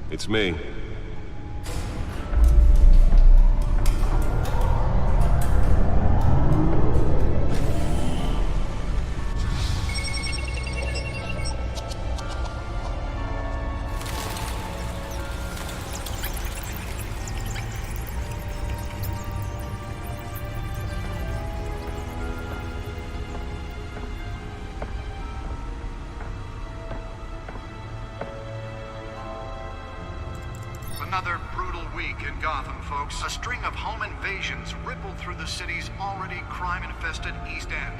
It's me. Another brutal week in Gotham, folks. A string of home invasions rippled through the city's already crime-infested East End.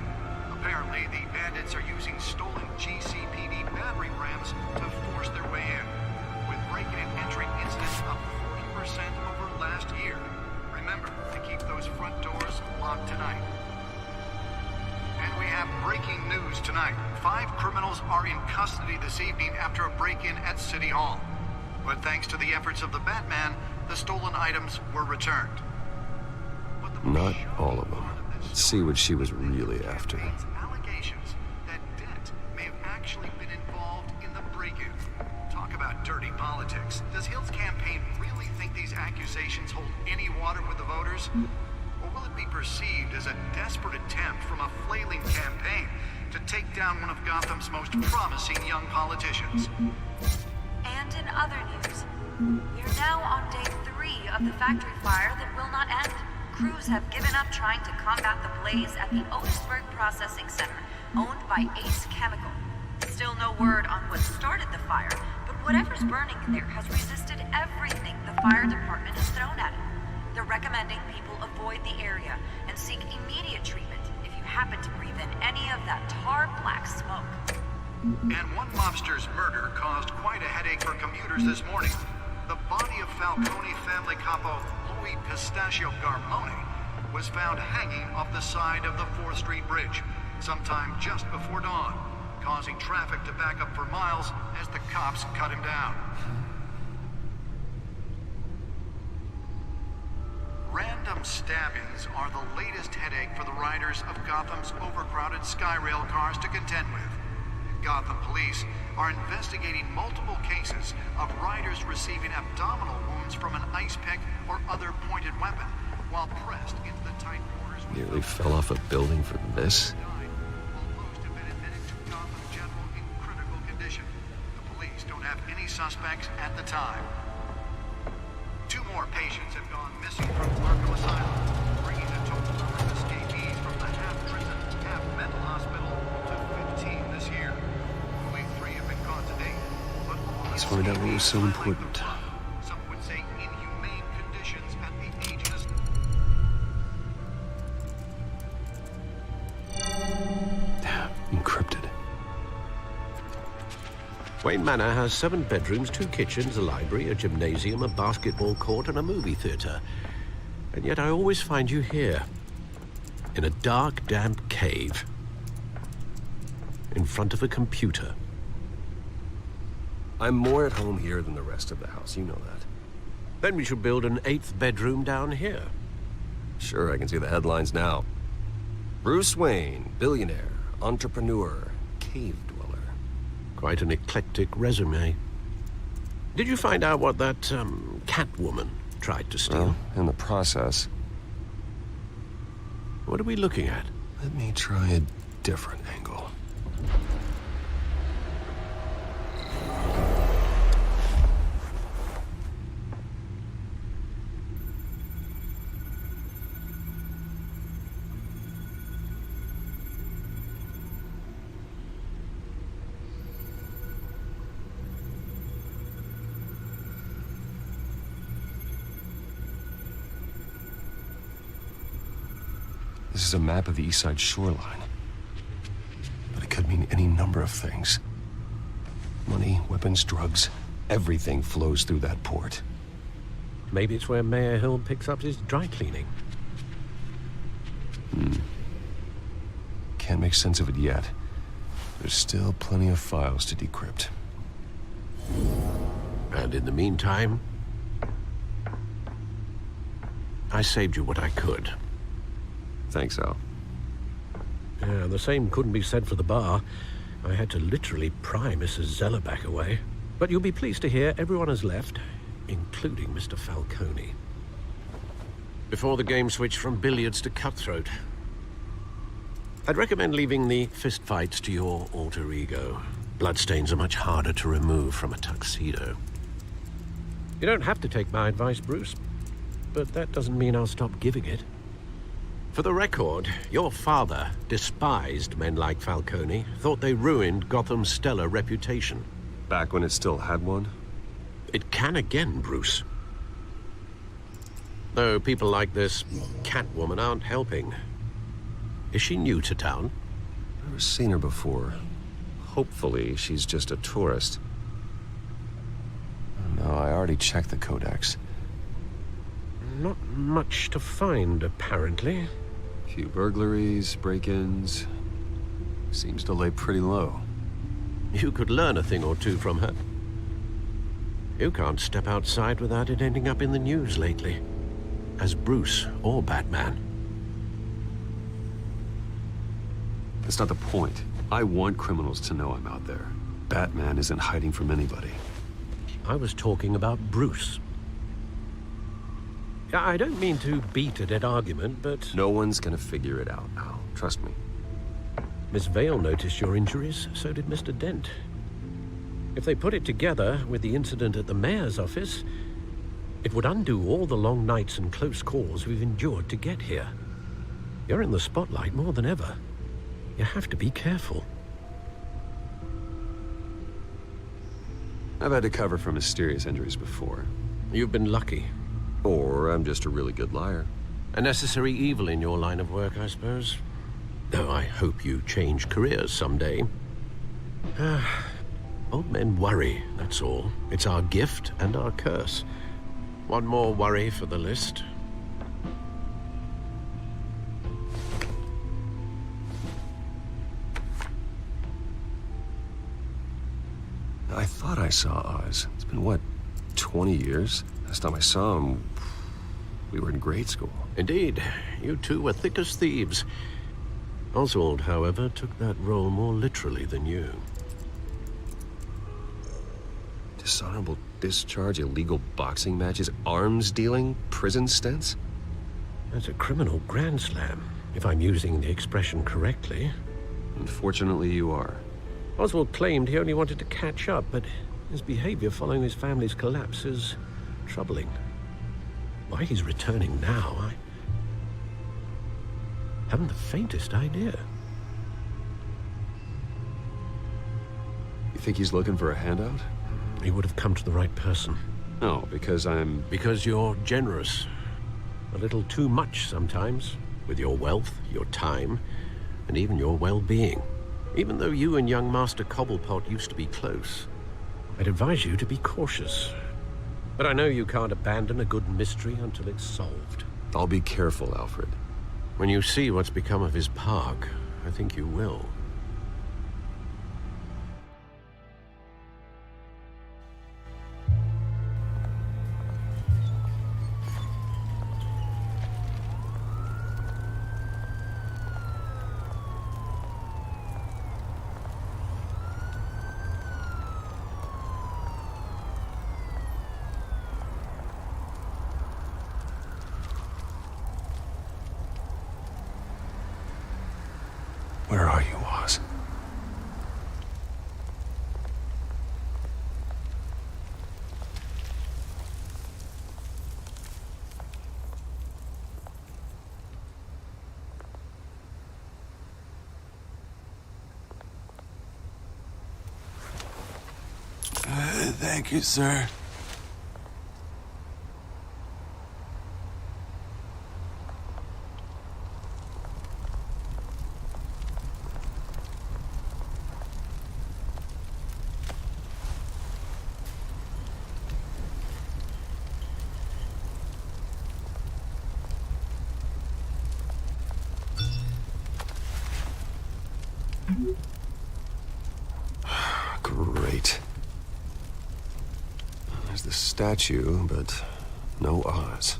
Apparently, the bandits are using stolen GCPD battering rams to force their way in, with breaking and entering incidents up 40% over last year. Remember to keep those front doors locked tonight. And we have breaking news tonight. 5 criminals are in custody this evening after a break-in at City Hall. But thanks to the efforts of the Batman, the stolen items were returned. Not all of them. Let's see what she was really after. Allegations that Dent may have actually been involved in the break-in. Talk about dirty politics. Does Hill's campaign really think these accusations hold any water with the voters? Or will it be perceived as a desperate attempt from a flailing campaign to take down one of Gotham's most promising young politicians? And in other news, we're now on day 3 of the factory fire that will not end. Crews have given up trying to combat the blaze at the Otisburg Processing Center, owned by Ace Chemical. Still no word on what started the fire, but whatever's burning in there has resisted everything the fire department has thrown at it. They're recommending people avoid the area and seek immediate treatment if you happen to breathe in any of that tar black smoke. And one mobster's murder caused quite a headache for commuters this morning. The body of Falcone family capo Louis Pistachio Garmone was found hanging off the side of the 4th Street Bridge sometime just before dawn, causing traffic to back up for miles as the cops cut him down. Random stabbings are the latest headache for the riders of Gotham's overcrowded Skyrail cars to contend with. Gotham police are investigating multiple cases of riders receiving abdominal wounds from an ice pick or other pointed weapon while pressed into the tight quarters. Nearly fell off a building for this? While most have been admitted to Gotham General in critical condition. The police don't have any suspects at the time. 2 more patients have gone missing from Arkham Asylum, bringing the total number of escapees from the half-prison, half-mental hospital to 15 this year. Only 3 have been caught to date, but all Let's find out what was so important. Some would say inhumane conditions at the ages. Encrypted. Wayne Manor has 7 bedrooms, 2 kitchens, a library, a gymnasium, a basketball court, and a movie theater. And yet I always find you here, in a dark, damp cave, in front of a computer. I'm more at home here than the rest of the house, you know that. Then we should build an 8th bedroom down here. Sure, I can see the headlines now. Bruce Wayne, billionaire, entrepreneur, cave dweller. Quite an eclectic resume. Did you find out what that, Catwoman tried to steal? Well, in the process. What are we looking at? Let me try a different angle. This is a map of the East Side shoreline. But it could mean any number of things. Money, weapons, drugs, everything flows through that port. Maybe it's where Mayor Hill picks up his dry cleaning. Can't make sense of it yet. There's still plenty of files to decrypt. And in the meantime, I saved you what I could. Thanks, Al. Yeah, the same couldn't be said for the bar. I had to literally pry Mrs. Zellerback away. But you'll be pleased to hear everyone has left, including Mr. Falcone. Before the game switched from billiards to cutthroat. I'd recommend leaving the fistfights to your alter ego. Bloodstains are much harder to remove from a tuxedo. You don't have to take my advice, Bruce, but that doesn't mean I'll stop giving it. For the record, your father despised men like Falcone, thought they ruined Gotham's stellar reputation. Back when it still had one? It can again, Bruce. Though people like this Catwoman aren't helping. Is she new to town? Never seen her before. Hopefully, she's just a tourist. No, I already checked the codex. Not much to find, apparently. Few burglaries, break-ins. Seems to lay pretty low. You could learn a thing or two from her. You can't step outside without it ending up in the news lately. As Bruce or Batman. That's not the point. I want criminals to know I'm out there. Batman isn't hiding from anybody. I was talking about Bruce. I don't mean to beat a dead argument, but... No one's gonna figure it out now. Trust me. Miss Vale noticed your injuries, so did Mr. Dent. If they put it together with the incident at the mayor's office, it would undo all the long nights and close calls we've endured to get here. You're in the spotlight more than ever. You have to be careful. I've had to cover for mysterious injuries before. You've been lucky. Or I'm just a really good liar. A necessary evil in your line of work, I suppose. Though I hope you change careers someday. Old men worry, that's all. It's our gift and our curse. One more worry for the list. I thought I saw Oz. It's been, what, 20 years? Last time I saw him, we were in grade school. Indeed. You two were thick as thieves. Oswald, however, took that role more literally than you. Dishonorable discharge, illegal boxing matches, arms dealing, prison stints? That's a criminal grand slam, if I'm using the expression correctly. Unfortunately, you are. Oswald claimed he only wanted to catch up, but his behavior following his family's collapse is troubling. Why he's returning now, I haven't the faintest idea. You think he's looking for a handout? He would have come to the right person. No, because I'm... Because you're generous. A little too much sometimes, with your wealth, your time, and even your well-being. Even though you and young Master Cobblepot used to be close, I'd advise you to be cautious. But I know you can't abandon a good mystery until it's solved. I'll be careful, Alfred. When you see what's become of his park, I think you will. Where are you, Oz? Thank you, sir. Great. There's the statue, but no Oz.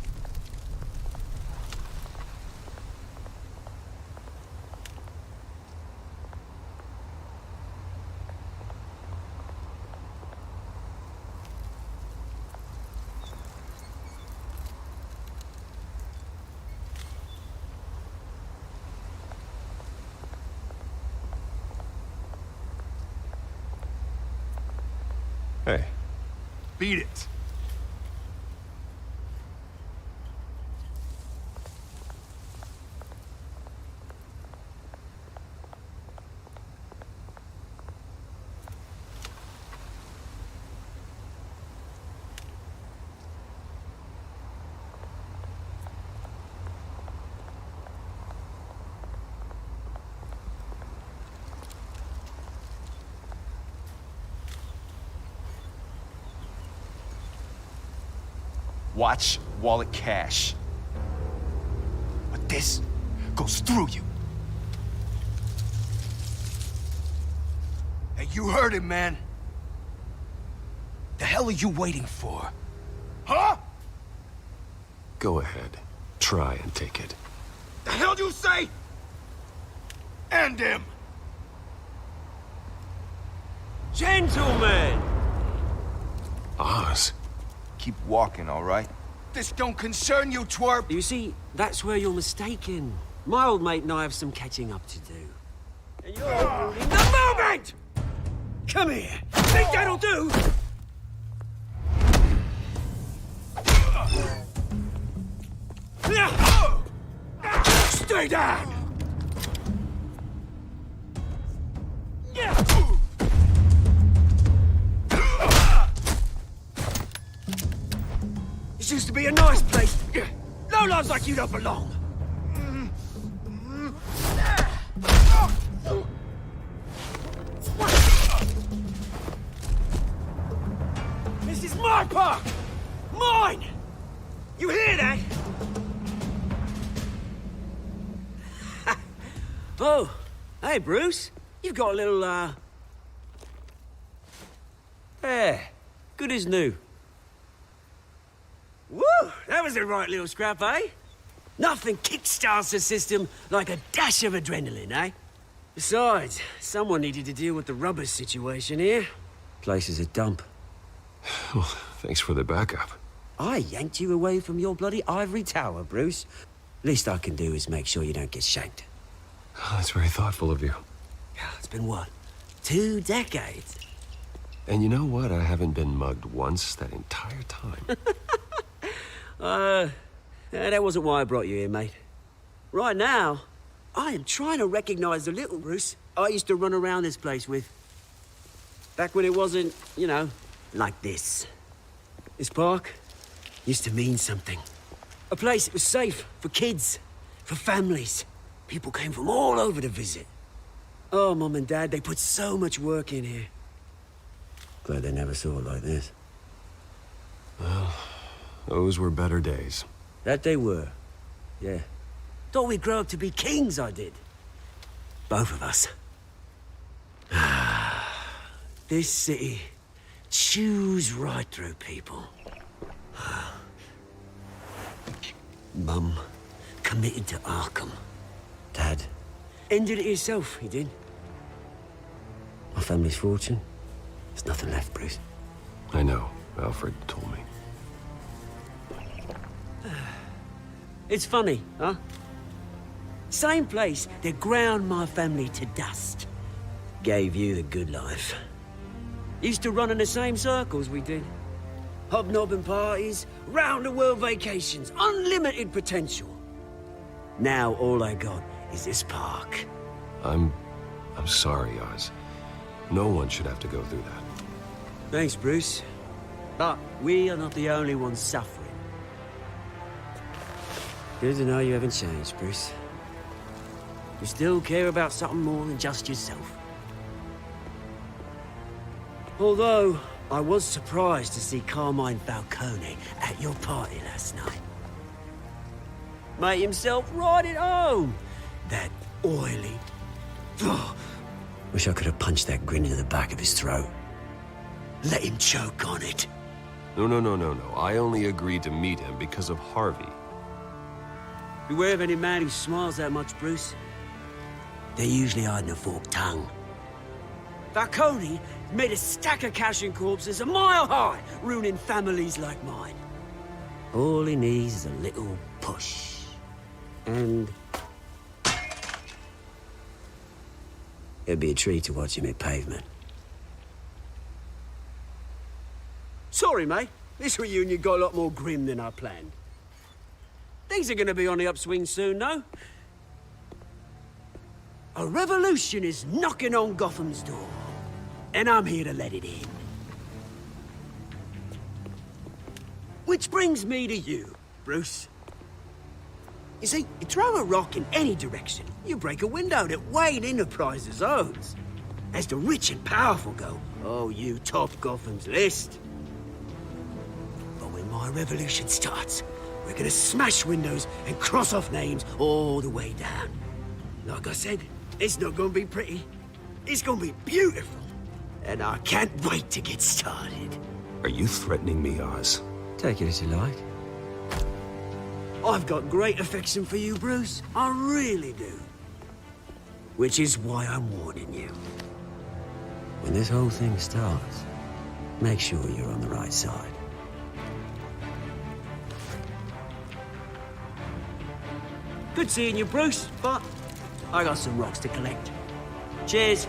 Hey, Beat it. Watch wallet cash. But this goes through you. Hey, you heard him, man. The hell are you waiting for? Huh? go ahead. Try and take it. The hell do you say? End him. Gentlemen! Oz. Keep walking, all right? This don't concern you, twerp. You see, that's where you're mistaken. My old mate and I have some catching up to do. And you're ruining the moment! Come here. Think that'll do? Stay down! This used to be a nice place. No lives like you don't belong. This is my park! Mine! You hear that? Oh, hey, Bruce. You've got a little, Yeah, good as new. Woo! That was a right little scrap, eh? Nothing kickstarts the system like a dash of adrenaline, eh? Besides, someone needed to deal with the rubber situation here. Place is a dump. Well, thanks for the backup. I yanked you away from your bloody ivory tower, Bruce. Least I can do is make sure you don't get shanked. Oh, that's very thoughtful of you. It's been what? 2 decades? And you know what? I haven't been mugged once that entire time. That wasn't why I brought you here, mate. Right now, I am trying to recognize the little Bruce I used to run around this place with. Back when it wasn't, you know, like this. This park used to mean something. A place that was safe for kids, for families. People came from all over to visit. Oh, Mum and Dad, they put so much work in here. Glad they never saw it like this. Well, those were better days. That they were. Yeah. Thought we'd grow up to be kings, I did. Both of us. This city chews right through people. Mum committed to Arkham. Dad ended it himself, he did. My family's fortune. There's nothing left, Bruce. I know. Alfred told me. It's funny, huh? Same place that ground my family to dust. Gave you the good life. Used to run in the same circles we did. Hobnobbing parties, round-the-world vacations, unlimited potential. Now all I got is this park. I'm sorry, Oz. No one should have to go through that. Thanks, Bruce. But we are not the only ones suffering. Good to know you haven't changed, Bruce. You still care about something more than just yourself. Although, I was surprised to see Carmine Falcone at your party last night. Made himself right at home. That oily... Ugh. Wish I could have punched that grin into the back of his throat. Let him choke on it. No. I only agreed to meet him because of Harvey. Beware of any man who smiles that much, Bruce. They're usually hiding a forked tongue. Falcone made a stack of cash and corpses a mile high, ruining families like mine. All he needs is a little push. And... it'd be a treat to watch him hit pavement. Sorry, mate. This reunion got a lot more grim than I planned. Things are gonna be on the upswing soon, though. A revolution is knocking on Gotham's door, and I'm here to let it in. Which brings me to you, Bruce. You see, you throw a rock in any direction, you break a window that Wayne Enterprises owns. As the rich and powerful go, oh, you top Gotham's list. But when my revolution starts, we're gonna smash windows and cross off names all the way down. Like I said, it's not gonna be pretty. It's gonna be beautiful. And I can't wait to get started. Are you threatening me, Oz? Take it as you like. I've got great affection for you, Bruce. I really do. Which is why I'm warning you. When this whole thing starts, make sure you're on the right side. Good seeing you, Bruce, but I got some rocks to collect. Cheers.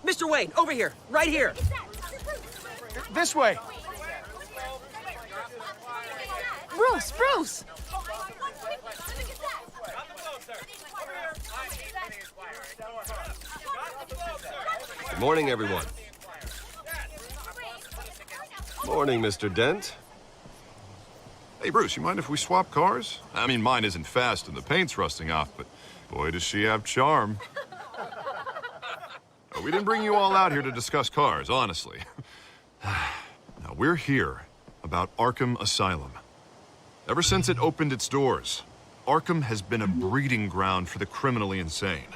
Mr. Wayne, over here, right here. This way. Bruce! Good morning, everyone. Morning, Mr. Dent. Hey, Bruce, you mind if we swap cars? I mean, mine isn't fast and the paint's rusting off, but boy, does she have charm. We didn't bring you all out here to discuss cars, honestly. Now, we're here about Arkham Asylum. Ever since it opened its doors, Arkham has been a breeding ground for the criminally insane.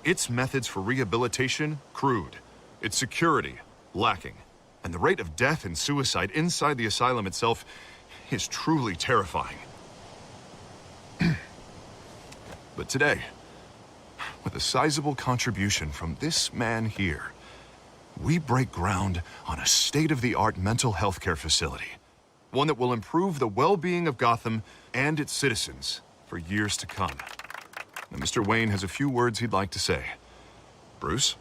Its methods for rehabilitation, crude. Its security, lacking. And the rate of death and suicide inside the asylum itself is truly terrifying. But today, with a sizable contribution from this man here, we break ground on a state-of-the-art mental health care facility. One that will improve the well-being of Gotham and its citizens for years to come. Now, Mr. Wayne has a few words he'd like to say. Bruce?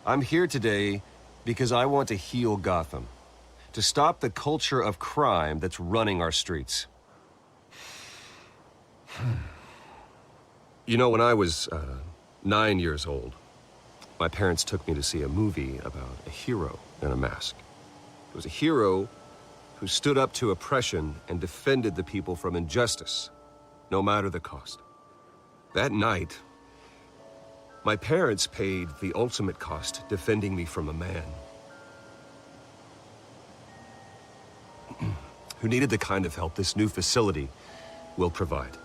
I'm here today because I want to heal Gotham. To stop the culture of crime that's running our streets. You know, when I was 9 years old, my parents took me to see a movie about a hero in a mask. It was a hero who stood up to oppression and defended the people from injustice, no matter the cost. That night, my parents paid the ultimate cost defending me from a man who needed the kind of help this new facility will provide.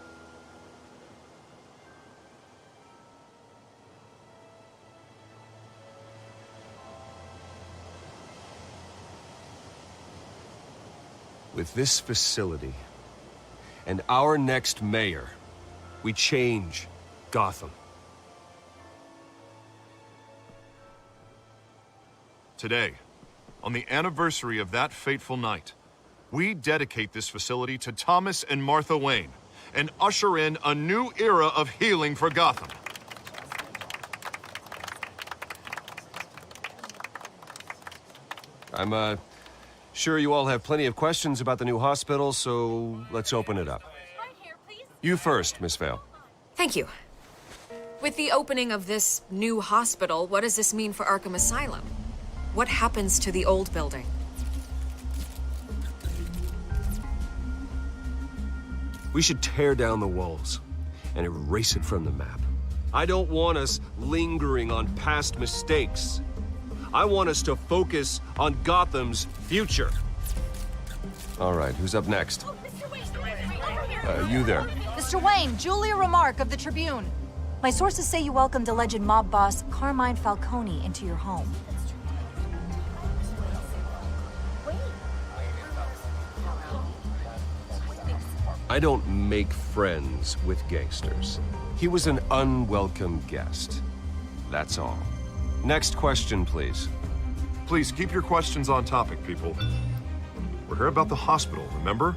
With this facility and our next mayor, we change Gotham. Today, on the anniversary of that fateful night, we dedicate this facility to Thomas and Martha Wayne and usher in a new era of healing for Gotham. I'm sure you all have plenty of questions about the new hospital, so let's open it up. You first, Miss Vale. Thank you. With the opening of this new hospital, what does this mean for Arkham Asylum? What happens to the old building? We should tear down the walls and erase it from the map. I don't want us lingering on past mistakes. I want us to focus on Gotham's future. All right, who's up next? You there. Mr. Wayne, Julia Remark of the Tribune. My sources say you welcomed alleged mob boss Carmine Falcone into your home. I don't make friends with gangsters. He was an unwelcome guest. That's all. Next question, please. Please keep your questions on topic, people. We're here about the hospital, remember?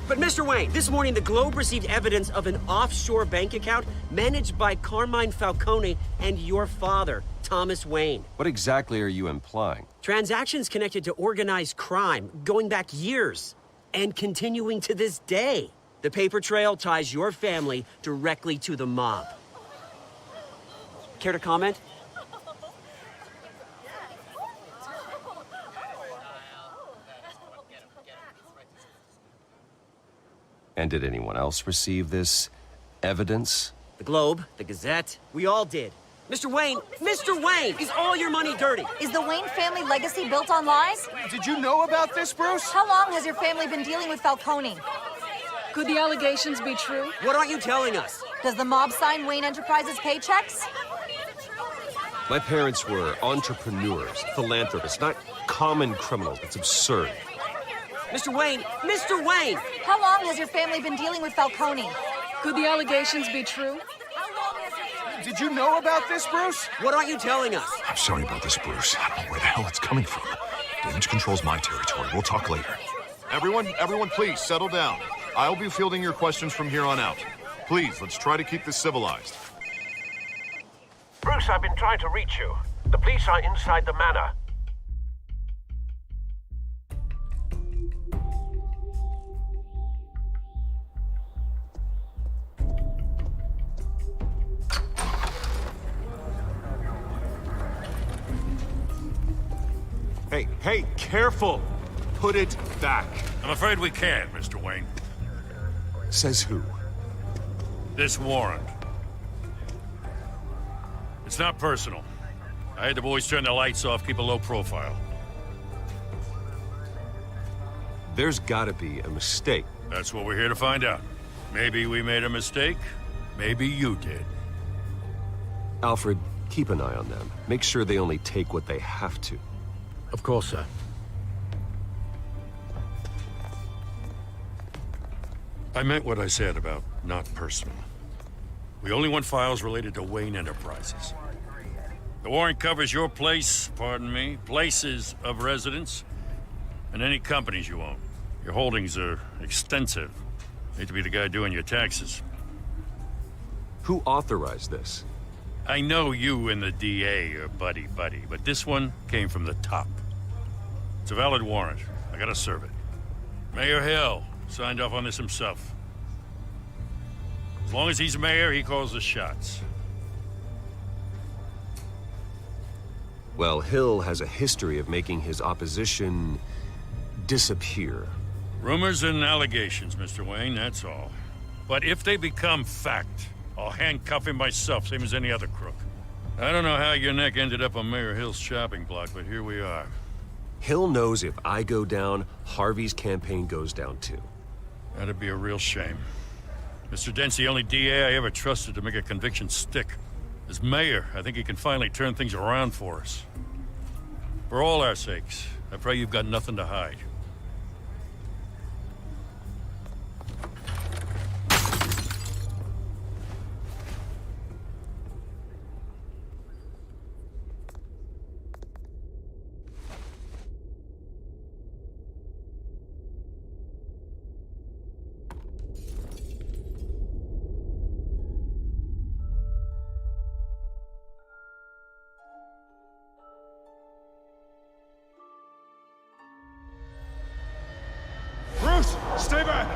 But Mr. Wayne, this morning the Globe received evidence of an offshore bank account managed by Carmine Falcone and your father, Thomas Wayne. What exactly are you implying? Transactions connected to organized crime going back years and continuing to this day. The paper trail ties your family directly to the mob. Care to comment? And did anyone else receive this evidence? The Globe, the Gazette, we all did. Mr. Wayne, is all your money dirty? Is the Wayne family legacy built on lies? Did you know about this, Bruce? How long has your family been dealing with Falcone? Could the allegations be true? What aren't you telling us? Does the mob sign Wayne Enterprises paychecks? My parents were entrepreneurs, philanthropists, not common criminals. It's absurd. Mr. Wayne! How long has your family been dealing with Falcone? Could the allegations be true? Did you know about this, Bruce? What aren't you telling us? I'm sorry about this, Bruce. I don't know where the hell it's coming from. Damage control's my territory. We'll talk later. Everyone, please, settle down. I'll be fielding your questions from here on out. Please, let's try to keep this civilized. Bruce, I've been trying to reach you. The police are inside the manor. Hey, careful! Put it back. I'm afraid we can't, Mr. Wayne. Says who? This warrant. It's not personal. I had the boys turn the lights off, keep a low profile. There's gotta be a mistake. That's what we're here to find out. Maybe we made a mistake. Maybe you did. Alfred, keep an eye on them. Make sure they only take what they have to. Of course, sir. I meant what I said about not personal. We only want files related to Wayne Enterprises. The warrant covers your place, pardon me, places of residence, and any companies you own. Your holdings are extensive. Hate to be the guy doing your taxes. Who authorized this? I know you and the DA are buddy-buddy, but this one came from the top. It's a valid warrant. I gotta serve it. Mayor Hill signed off on this himself. As long as he's mayor, he calls the shots. Well, Hill has a history of making his opposition disappear. Rumors and allegations, Mr. Wayne, that's all. But if they become fact, I'll handcuff him myself, same as any other crook. I don't know how your neck ended up on Mayor Hill's shopping block, but here we are. Hill knows if I go down, Harvey's campaign goes down too. That'd be a real shame. Mr. Dent's the only DA I ever trusted to make a conviction stick. As mayor, I think he can finally turn things around for us. For all our sakes, I pray you've got nothing to hide. Bruce, stay back!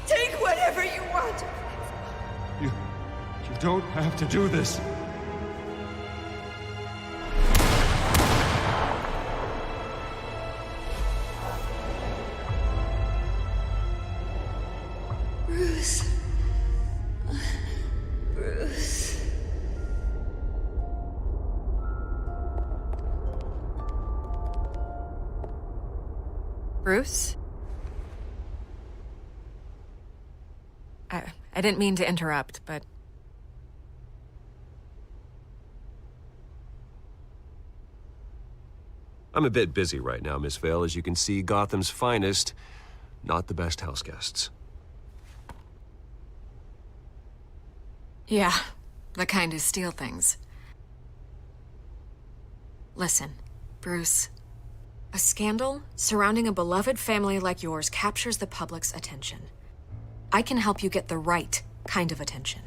Take whatever you want. You don't have to do this. Bruce? I didn't mean to interrupt, but... I'm a bit busy right now, Miss Vale. As you can see, Gotham's finest, not the best house guests. Yeah, the kind who steal things. Listen, Bruce. A scandal surrounding a beloved family like yours captures the public's attention. I can help you get the right kind of attention.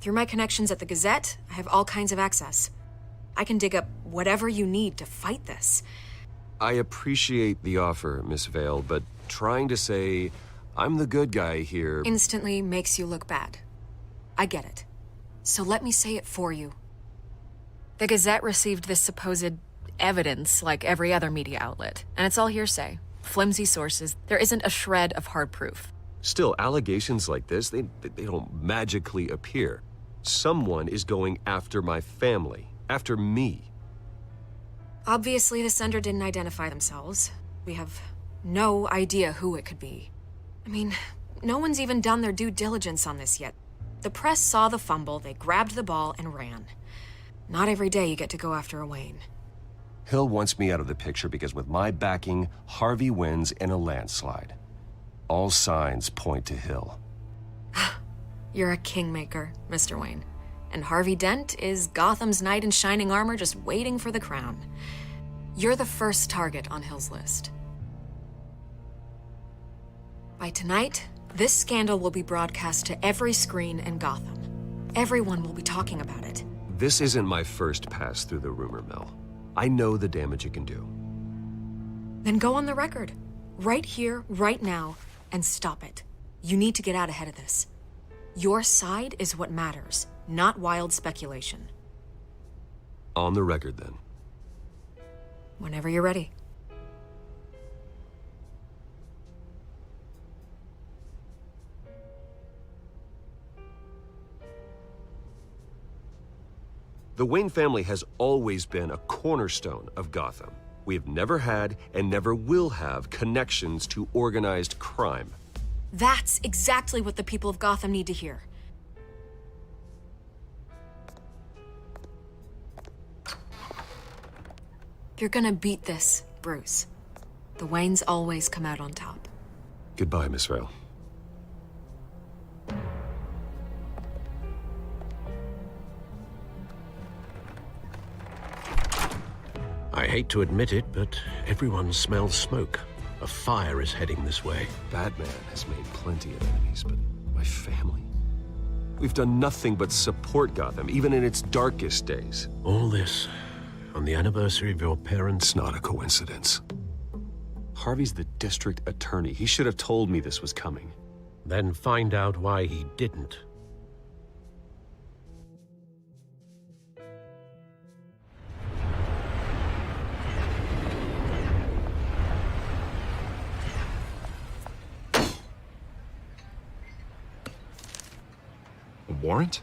Through my connections at the Gazette, I have all kinds of access. I can dig up whatever you need to fight this. I appreciate the offer, Miss Vale, but trying to say I'm the good guy here... instantly makes you look bad. I get it. So let me say it for you. The Gazette received this supposed evidence like every other media outlet, and it's all hearsay. Flimsy sources. There isn't a shred of hard proof. Still, allegations like this, they don't magically appear. Someone is going after my family, after me. Obviously, the sender didn't identify themselves. We have no idea who it could be. I mean, no one's even done their due diligence on this yet. The press saw the fumble, they grabbed the ball and ran. Not every day you get to go after a Wayne. Hill wants me out of the picture because with my backing, Harvey wins in a landslide. All signs point to Hill. You're a kingmaker, Mr. Wayne. And Harvey Dent is Gotham's knight in shining armor just waiting for the crown. You're the first target on Hill's list. By tonight, this scandal will be broadcast to every screen in Gotham. Everyone will be talking about it. This isn't my first pass through the rumor mill. I know the damage it can do. Then go on the record. Right here, right now, and stop it. You need to get out ahead of this. Your side is what matters, not wild speculation. On the record, then. Whenever you're ready. The Wayne family has always been a cornerstone of Gotham. We have never had and never will have connections to organized crime. That's exactly what the people of Gotham need to hear. You're gonna beat this, Bruce. The Waynes always come out on top. Goodbye, Miss Vale. I hate to admit it, but everyone smells smoke. A fire is heading this way. Batman has made plenty of enemies, but my family? We've done nothing but support Gotham, even in its darkest days. All this on the anniversary of your parents'... It's not a coincidence. Harvey's the district attorney. He should have told me this was coming. Then find out why he didn't. A warrant?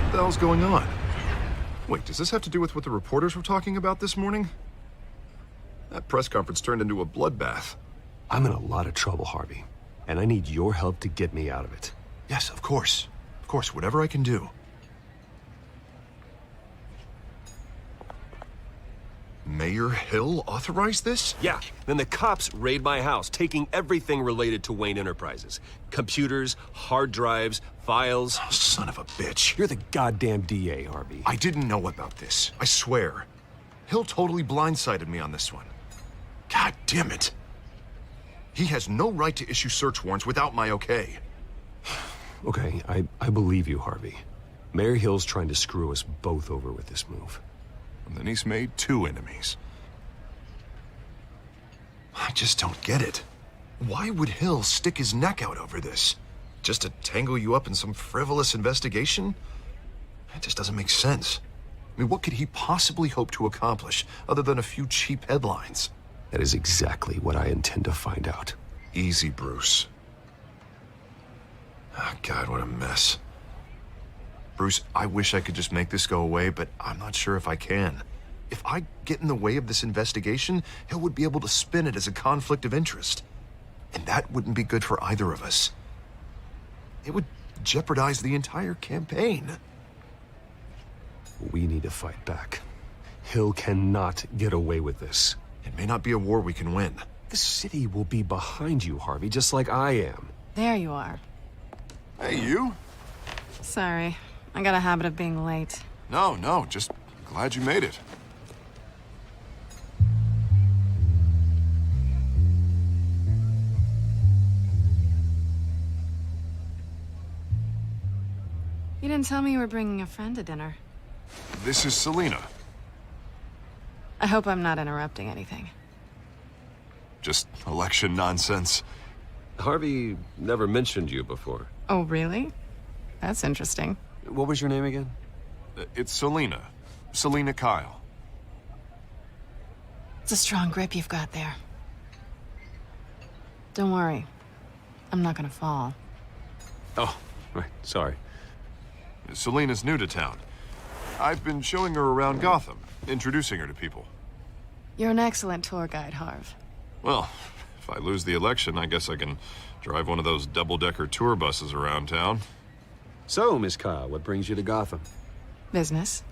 What the hell's going on? Wait, does this have to do with what the reporters were talking about this morning? That press conference turned into a bloodbath. I'm in a lot of trouble, Harvey, and I need your help to get me out of it. Yes, of course. Of course, whatever I can do. Mayor Hill authorized this? Yeah, then the cops raid my house, taking everything related to Wayne Enterprises. Computers, hard drives, files. Oh, son of a bitch. You're the goddamn DA, Harvey. I didn't know about this. I swear. Hill totally blindsided me on this one. God damn it. He has no right to issue search warrants without my okay. Okay, I believe you, Harvey. Mayor Hill's trying to screw us both over with this move. And then he's made 2 enemies. I just don't get it. Why would Hill stick his neck out over this? Just to tangle you up in some frivolous investigation? It just doesn't make sense. I mean, what could he possibly hope to accomplish other than a few cheap headlines? That is exactly what I intend to find out. Easy, Bruce. Oh, God, what a mess. Bruce, I wish I could just make this go away, but I'm not sure if I can. If I get in the way of this investigation, Hill would be able to spin it as a conflict of interest. And that wouldn't be good for either of us. It would jeopardize the entire campaign. We need to fight back. Hill cannot get away with this. It may not be a war we can win. The city will be behind you, Harvey, just like I am. There you are. Hey, you? Sorry. I got a habit of being late. No, just glad you made it. You didn't tell me you were bringing a friend to dinner. This is Selina. I hope I'm not interrupting anything. Just election nonsense. Harvey never mentioned you before. Oh, really? That's interesting. What was your name again? It's Selina. Selina Kyle. It's a strong grip you've got there. Don't worry. I'm not gonna fall. Oh, right. Sorry. Selina's new to town. I've been showing her around Gotham, introducing her to people. You're an excellent tour guide, Harv. Well, if I lose the election, I guess I can drive one of those double-decker tour buses around town. So, Miss Kyle, what brings you to Gotham? Business.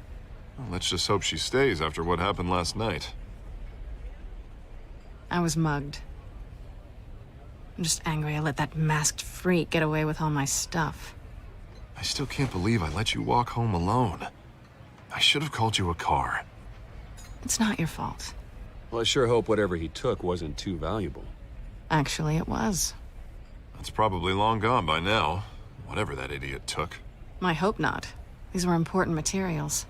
Well, let's just hope she stays after what happened last night. I was mugged. I'm just angry I let that masked freak get away with all my stuff. I still can't believe I let you walk home alone. I should have called you a car. It's not your fault. Well, I sure hope whatever he took wasn't too valuable. Actually, it was. It's probably long gone by now, whatever that idiot took. I hope not. These were important materials.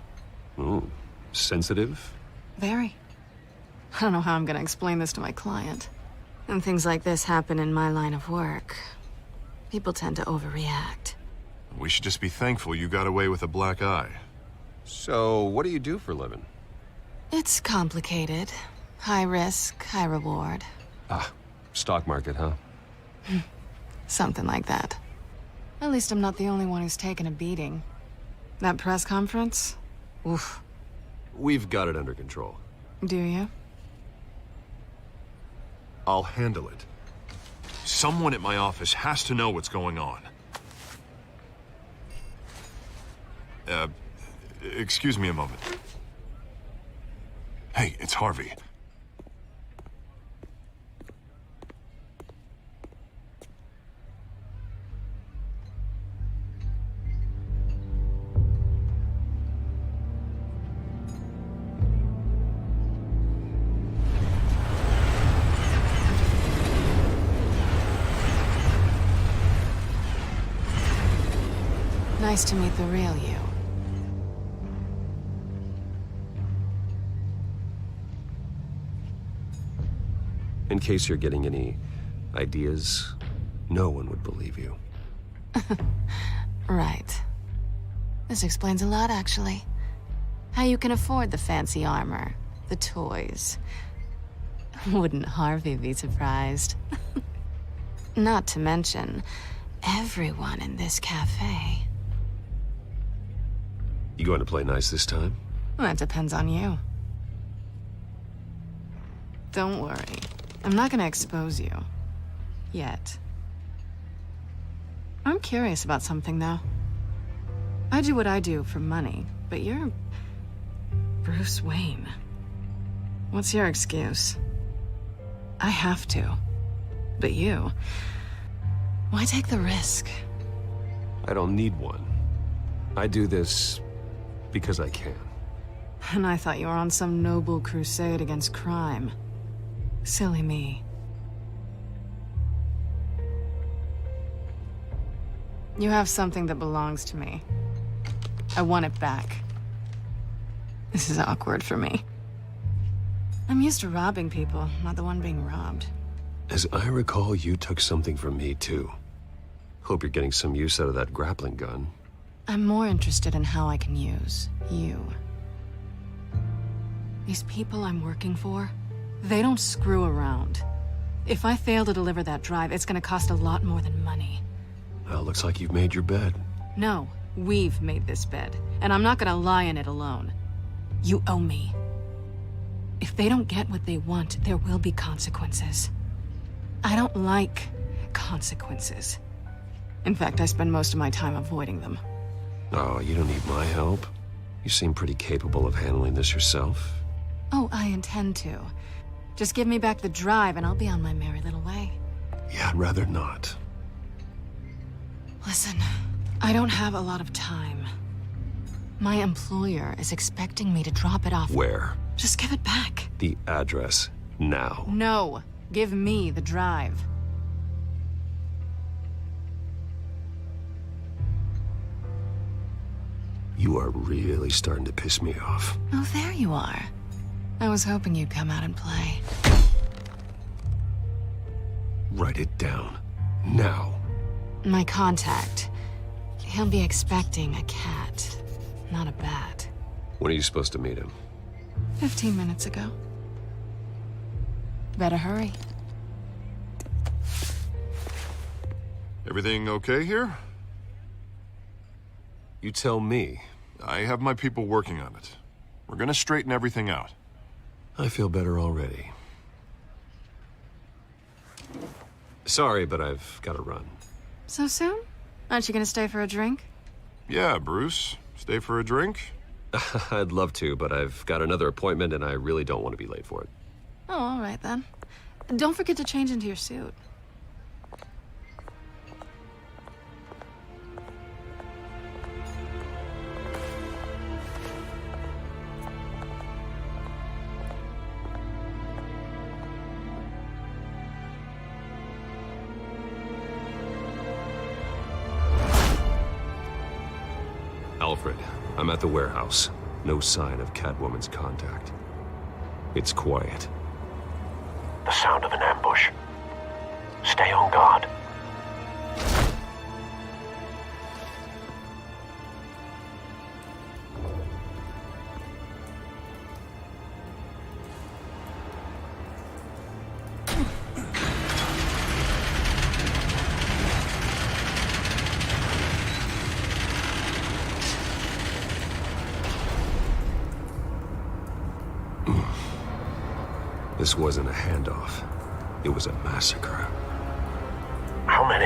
Ooh, sensitive? Very. I don't know how I'm gonna explain this to my client. When things like this happen in my line of work, people tend to overreact. We should just be thankful you got away with a black eye. So, what do you do for a living? It's complicated. High risk, high reward. Ah, stock market, huh? Something like that. At least I'm not the only one who's taken a beating. That press conference? Oof. We've got it under control. Do you? I'll handle it. Someone at my office has to know what's going on. Excuse me a moment. Hey, it's Harvey. Nice to meet the real you. In case you're getting any ideas, no one would believe you. Right. This explains a lot, actually. How you can afford the fancy armor, the toys. Wouldn't Harvey be surprised? Not to mention, everyone in this cafe. You going to play nice this time? Well, that depends on you. Don't worry. I'm not gonna expose you. Yet. I'm curious about something, though. I do what I do for money, but you're Bruce Wayne. What's your excuse? I have to. But you... why take the risk? I don't need one. I do this because I can. And I thought you were on some noble crusade against crime. Silly me. You have something that belongs to me. I want it back. This is awkward for me. I'm used to robbing people, not the one being robbed. As I recall, you took something from me, too. Hope you're getting some use out of that grappling gun. I'm more interested in how I can use you. These people I'm working for, they don't screw around. If I fail to deliver that drive, it's gonna cost a lot more than money. Well, looks like you've made your bed. No, we've made this bed, and I'm not gonna lie in it alone. You owe me. If they don't get what they want, there will be consequences. I don't like consequences. In fact, I spend most of my time avoiding them. Oh, you don't need my help. You seem pretty capable of handling this yourself. Oh, I intend to. Just give me back the drive and I'll be on my merry little way. Yeah, I'd rather not. Listen, I don't have a lot of time. My employer is expecting me to drop it off. Where? Just give it back. The address, now. No, give me the drive. You are really starting to piss me off. Oh, there you are. I was hoping you'd come out and play. Write it down. Now. My contact. He'll be expecting a cat, not a bat. When are you supposed to meet him? 15 minutes ago. Better hurry. Everything okay here? You tell me. I have my people working on it. We're gonna straighten everything out. I feel better already. Sorry, but I've got to run. So soon? Aren't you gonna stay for a drink? Yeah, Bruce. Stay for a drink? I'd love to, but I've got another appointment and I really don't want to be late for it. Oh, all right then. Don't forget to change into your suit. Alfred, I'm at the warehouse. No sign of Catwoman's contact. It's quiet. The sound of an ambush. Stay on guard. This wasn't a handoff. It was a massacre. How many?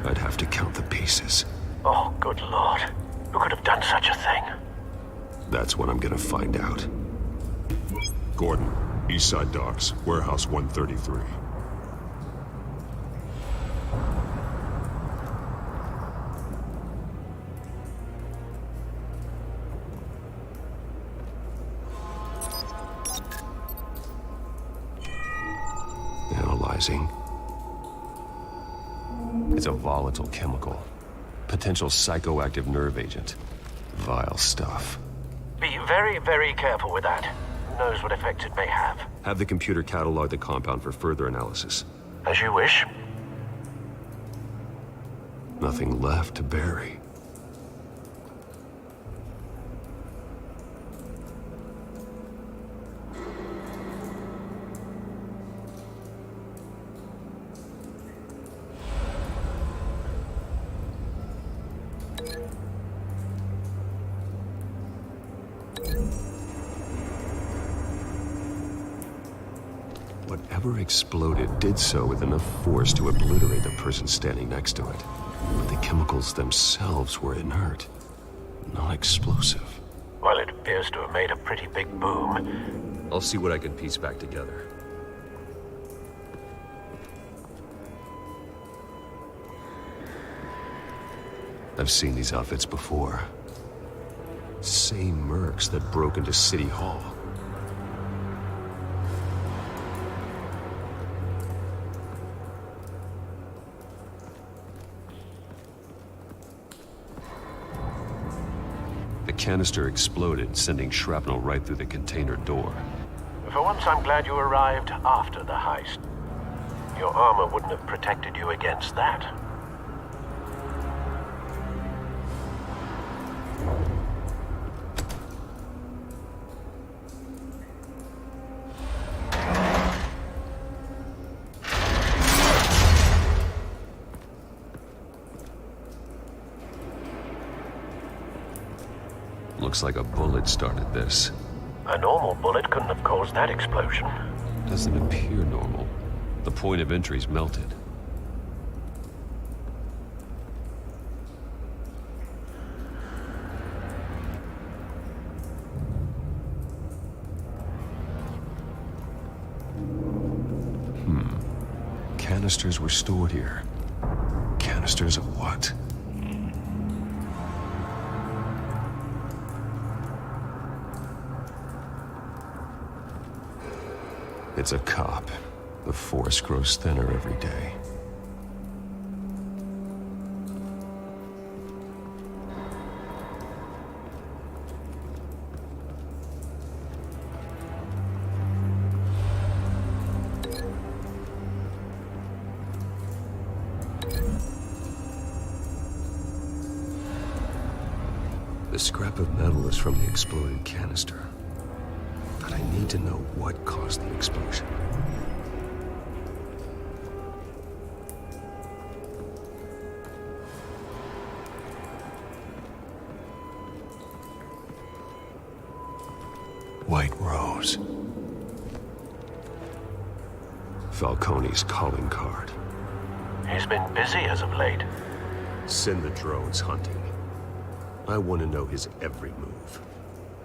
I'd have to count the pieces. Oh, good Lord. Who could have done such a thing? That's what I'm gonna find out. Gordon, Eastside Docks, Warehouse 133. Analyzing. It's a volatile chemical. Potential psychoactive nerve agent. Vile stuff. Be very, very careful with that. Who knows what effects it may have. Have the computer catalog the compound for further analysis. As you wish. Nothing left to bury. Whatever exploded did so with enough force to obliterate the person standing next to it. But the chemicals themselves were inert, not explosive. Well, it appears to have made a pretty big boom. I'll see what I can piece back together. I've seen these outfits before. Same mercs that broke into City Hall. The canister exploded, sending shrapnel right through the container door. For once, I'm glad you arrived after the heist. Your armor wouldn't have protected you against that. Looks like a bullet started this. A normal bullet couldn't have caused that explosion. Doesn't appear normal. The point of entry's melted. Canisters were stored here. Canisters of what? It's a cop. The force grows thinner every day. The scrap of metal is from the exploded canister. But I need to know what caused the explosion. White Rose. Falcone's calling card. He's been busy as of late. Send the drones hunting. I want to know his every move.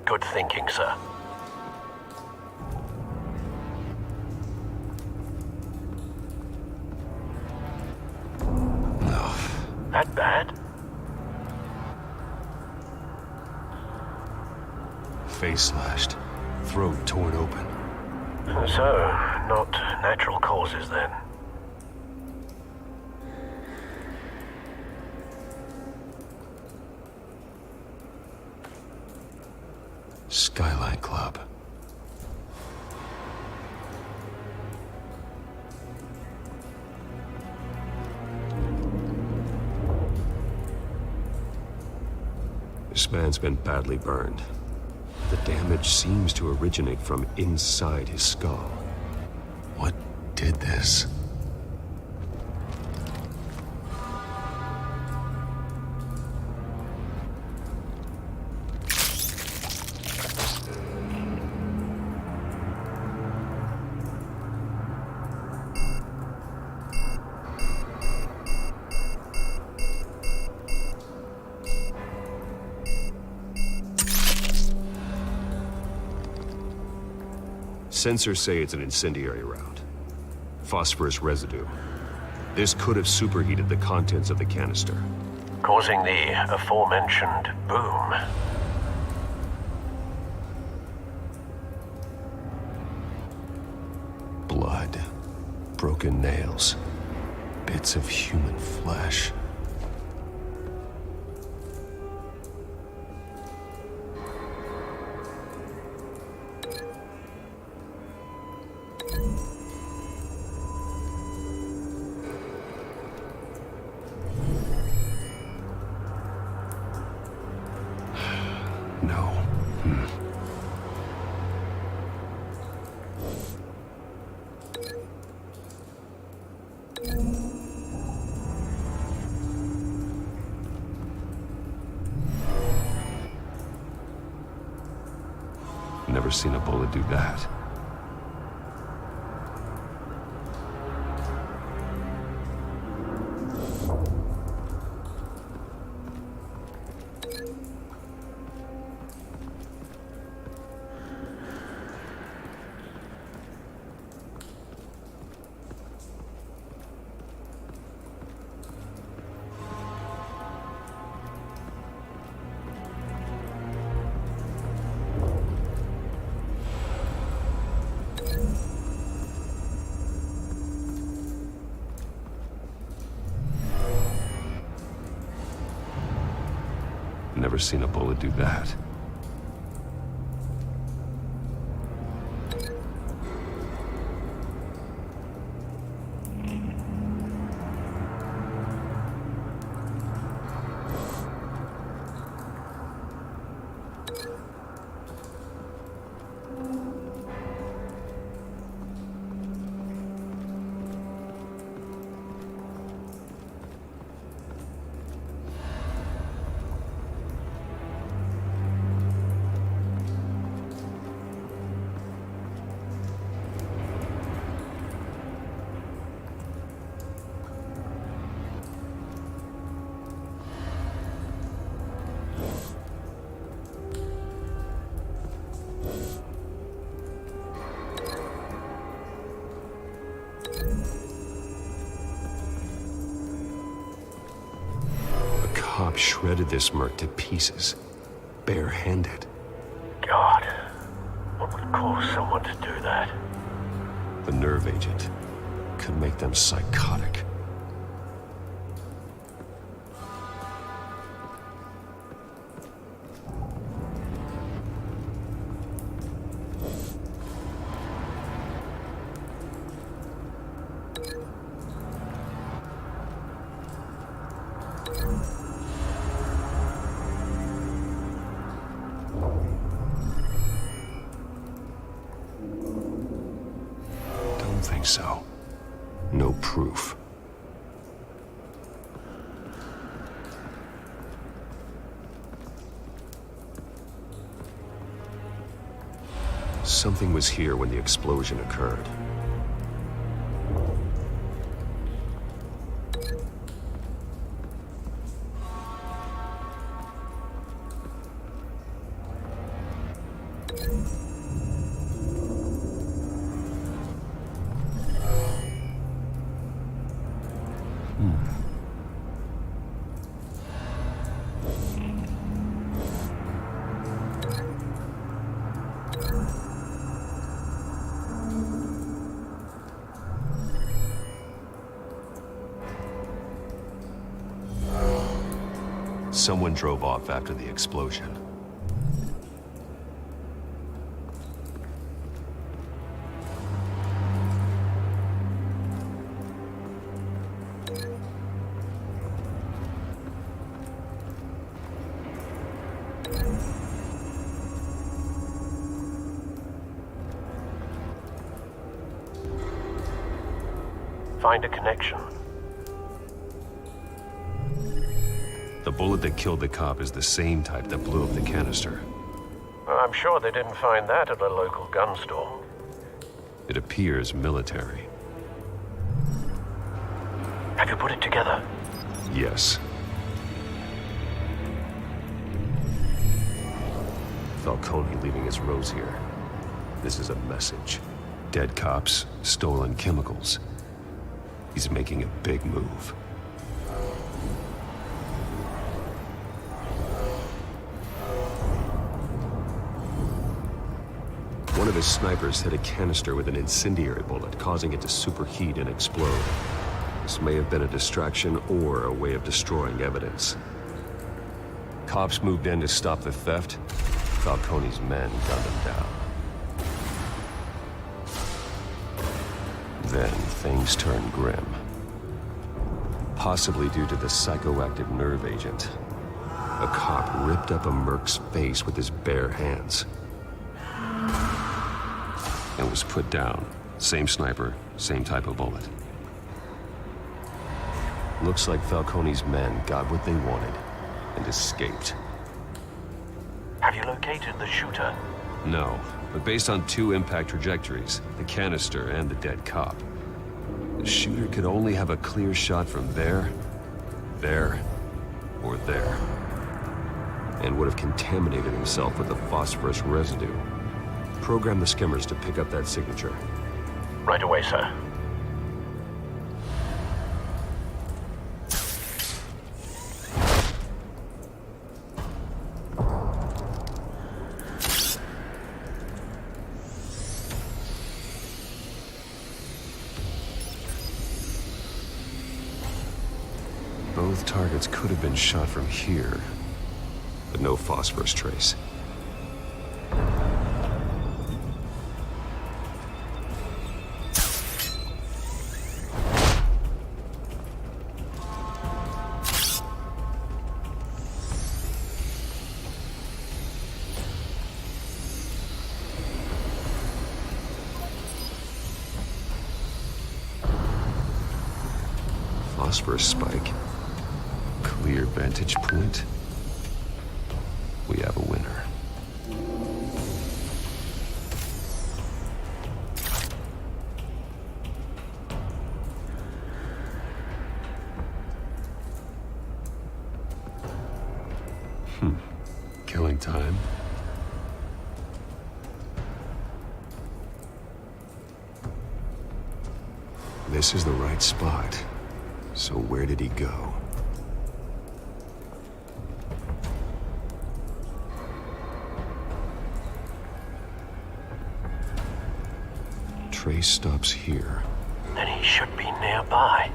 Good thinking, sir. No. That bad? Face slashed. Throat torn open. So, not natural causes then. Skyline Club. This man's been badly burned. The damage seems to originate from inside his skull. What did this? Sensors say it's an incendiary round. Phosphorus residue. This could have superheated the contents of the canister. Causing the aforementioned boom. Blood. Broken nails. Bits of human flesh. No. Never seen a bullet do that. Never seen a bullet do that. shredded this merc to pieces, barehanded. God, what would cause someone to do that? The nerve agent could make them psychotic. Think so. No proof. Something was here when the explosion occurred. Someone drove off after the explosion. Find a connection. The bullet that killed the cop is the same type that blew up the canister. I'm sure they didn't find that at a local gun store. It appears military. Have you put it together? Yes. Falcone leaving his rose here. This is a message. Dead cops, stolen chemicals. He's making a big move. One of his snipers hit a canister with an incendiary bullet, causing it to superheat and explode. This may have been a distraction or a way of destroying evidence. Cops moved in to stop the theft. Falcone's men gunned him down. Then things turned grim. Possibly due to the psychoactive nerve agent. A cop ripped up a merc's face with his bare hands. And was put down. Same sniper, same type of bullet. Looks like Falcone's men got what they wanted and escaped. Have you located the shooter? No, but based on two impact trajectories, the canister and the dead cop, the shooter could only have a clear shot from there, or there, and would have contaminated himself with the phosphorus residue. Program the skimmers to pick up that signature. Right away, sir. Both targets could have been shot from here, but no phosphorus trace. Phosphorus spike. Clear vantage point. We have a winner. Killing time. This is the right spot. So where did he go? trace stops here. Then he should be nearby.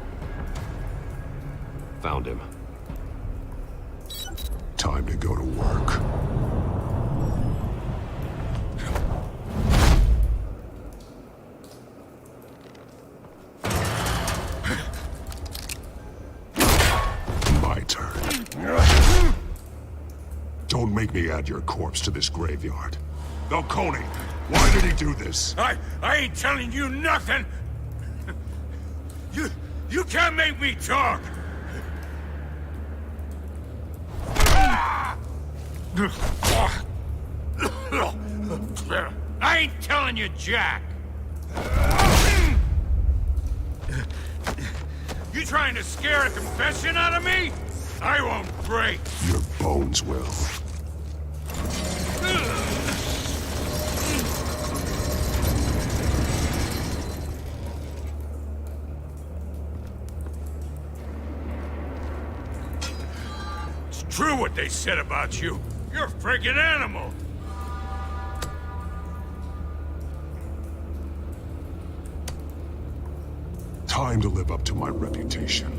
Found him. Time to go to work. My turn. Don't make me add your corpse to this graveyard. Falcone, why did he do this? I ain't telling you nothing! You can't make me talk! I ain't telling you, Jack! You trying to scare a confession out of me? I won't break! Your bones will. It's true what they said about you. You're a freaking animal! Time to live up to my reputation.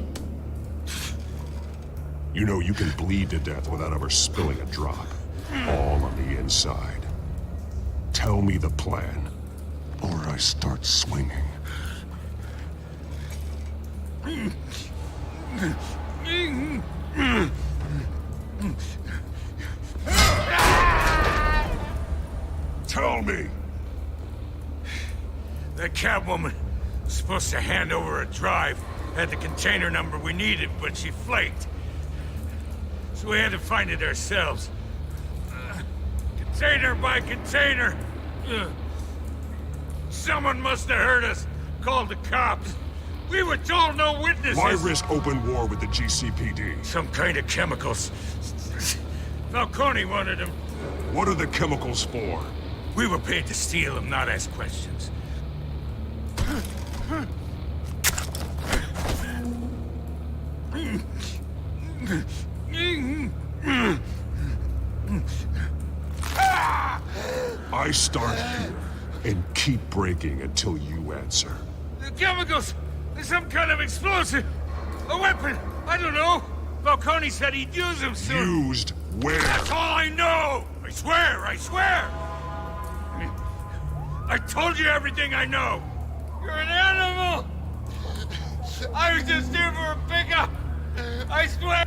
You know you can bleed to death without ever spilling a drop. All on the inside. Tell me the plan, or I start swinging. Tell me! That Catwoman was supposed to hand over a drive. Had the container number we needed, but she flaked. So we had to find it ourselves. Container by container. Someone must have heard us. Called the cops. We were told no witnesses. Why risk open war with the GCPD? Some kind of chemicals. Falcone wanted them. What are the chemicals for? We were paid to steal them, not ask questions. I start here and keep breaking until you answer. The chemicals! There's some kind of explosive! A weapon! I don't know! Falcone said he'd use them soon! Used where? That's all I know! I swear! I swear! I told you everything I know! You're an animal! I was just here for a pickup! I swear!